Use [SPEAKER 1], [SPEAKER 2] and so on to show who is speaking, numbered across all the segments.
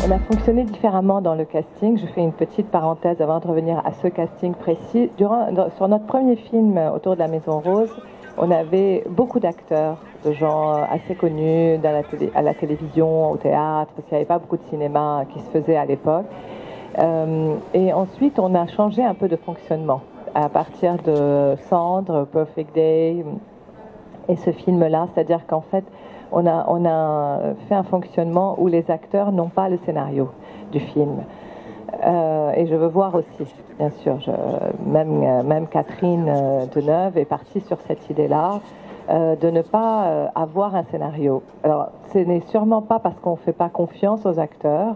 [SPEAKER 1] On a fonctionné différemment dans le casting. Je fais une petite parenthèse avant de revenir à ce casting précis. Sur notre premier film autour de la Maison Rose, on avait beaucoup d'acteurs, de gens assez connus à la télévision, au théâtre, parce qu'il n'y avait pas beaucoup de cinéma qui se faisait à l'époque. Et ensuite, on a changé un peu de fonctionnement à partir de Cendre, Perfect Day et ce film-là. C'est-à-dire qu'en fait, on a fait un fonctionnement où les acteurs n'ont pas le scénario du film. Et je veux voir aussi, bien sûr, même Catherine Deneuve est partie sur cette idée-là, de ne pas avoir un scénario. Alors, ce n'est sûrement pas parce qu'on ne fait pas confiance aux acteurs,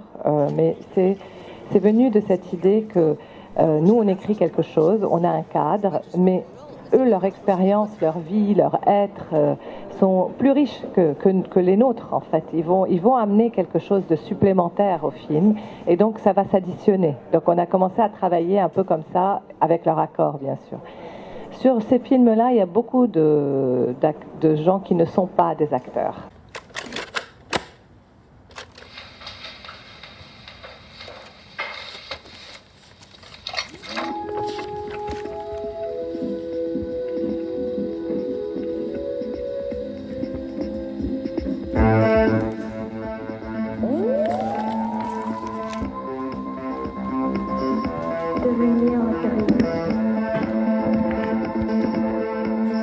[SPEAKER 1] mais c'est venu de cette idée que nous, on écrit quelque chose, on a un cadre, mais eux, leur expérience, leur vie, leur être sont plus riches que les nôtres, en fait. Ils vont amener quelque chose de supplémentaire au film, et donc ça va s'additionner. Donc on a commencé à travailler un peu comme ça, avec leur accord, bien sûr. Sur ces films-là, il y a beaucoup de gens qui ne sont pas des acteurs.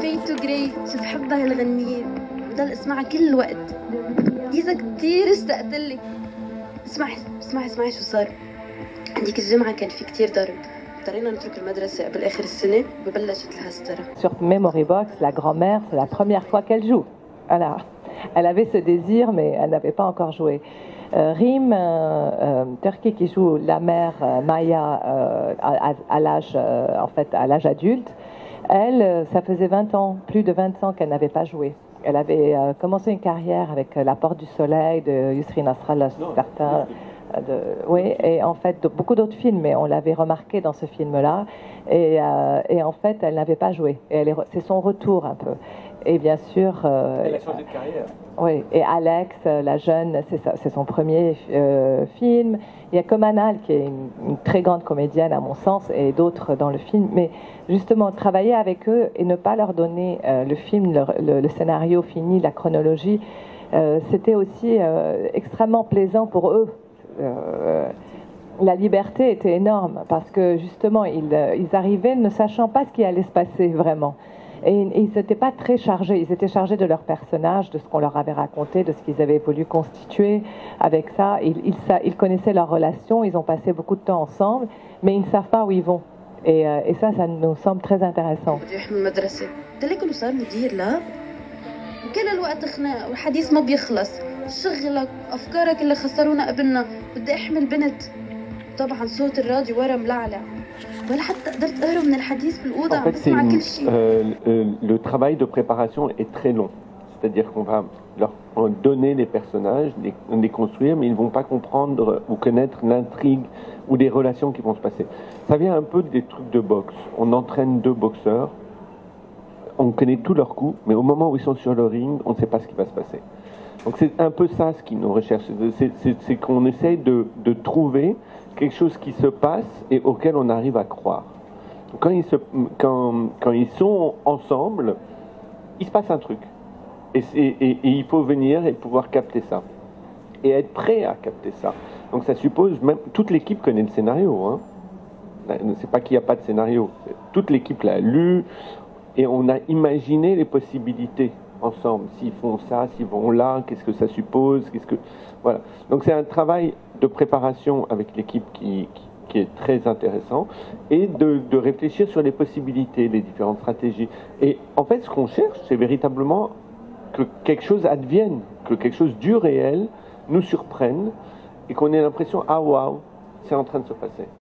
[SPEAKER 2] فيتو جراي شو بحب هالغنية بضل اسمعها كل الوقت. إذا كتير اشتقت لك. اسمعي شو صار. هديك الجمعة كان في كتير ضرب. اضطرينا نترك المدرسة قبل آخر السنة وببلشت الهسترة.
[SPEAKER 1] Sur Memory Box, la grand-mère, c'est la première fois qu'elle joue. Voilà. Elle avait ce désir, mais elle n'avait pas encore joué. Rim Turki, qui joue la mère Maya à l'âge adulte, elle, ça faisait 20 ans, plus de 20 ans qu'elle n'avait pas joué. Elle avait commencé une carrière avec La Porte du Soleil de Yusri Nasrallah, certains. Oui, et en fait, beaucoup d'autres films, mais on l'avait remarqué dans ce film-là. Et en fait, elle n'avait pas joué. C'est son retour un peu. Et bien sûr...
[SPEAKER 3] elle a changé de carrière.
[SPEAKER 1] Oui, et Alex, la jeune, c'est son premier film. Il y a Komanal, qui est une très grande comédienne à mon sens, et d'autres dans le film. Mais justement, travailler avec eux et ne pas leur donner le film, le scénario fini, la chronologie, c'était aussi extrêmement plaisant pour eux. La liberté était énorme parce que justement ils arrivaient ne sachant pas ce qui allait se passer vraiment, et ils n'étaient pas très chargés, ils étaient chargés de leur personnage, de ce qu'on leur avait raconté, de ce qu'ils avaient voulu constituer avec ça. Ils connaissaient leur relation, ils ont passé beaucoup de temps ensemble, mais ils ne savent pas où ils vont, et ça nous semble très intéressant.
[SPEAKER 2] كل الوقت خناق والحديث ما بيخلص. شغلك أفكارك اللي خسرونا قبلنا. بدي أحمل بنت. طبعا صوت الراديو ورا ملعلع. ولا حتى قدرت أهرب من الحديث بالأوضة عم بسمع كل شيء.
[SPEAKER 3] Le travail de préparation est très long. C'est-à-dire qu'on va leur donner les personnages, les construire, mais ils ne vont pas comprendre ou connaître l'intrigue ou les relations qui vont se passer. Ça vient un peu des trucs de boxe. On entraîne deux boxeurs. On connaît tous leurs coups, mais au moment où ils sont sur le ring, on ne sait pas ce qui va se passer. Donc c'est un peu ça ce qui nous recherche, c'est qu'on essaye de trouver quelque chose qui se passe et auquel on arrive à croire. Quand ils sont ensemble, il se passe un truc. Et il faut venir et pouvoir capter ça. Et être prêt à capter ça. Donc ça suppose, même toute l'équipe connaît le scénario. Hein. C'est pas qu'il n'y a pas de scénario. Toute l'équipe l'a lu. Et on a imaginé les possibilités ensemble. S'ils font ça, s'ils vont là, qu'est-ce que ça suppose, voilà. Donc c'est un travail de préparation avec l'équipe qui est très intéressant, et de réfléchir sur les possibilités, les différentes stratégies. Et en fait, ce qu'on cherche, c'est véritablement que quelque chose advienne, que quelque chose du réel nous surprenne, et qu'on ait l'impression, ah waouh, c'est en train de se passer.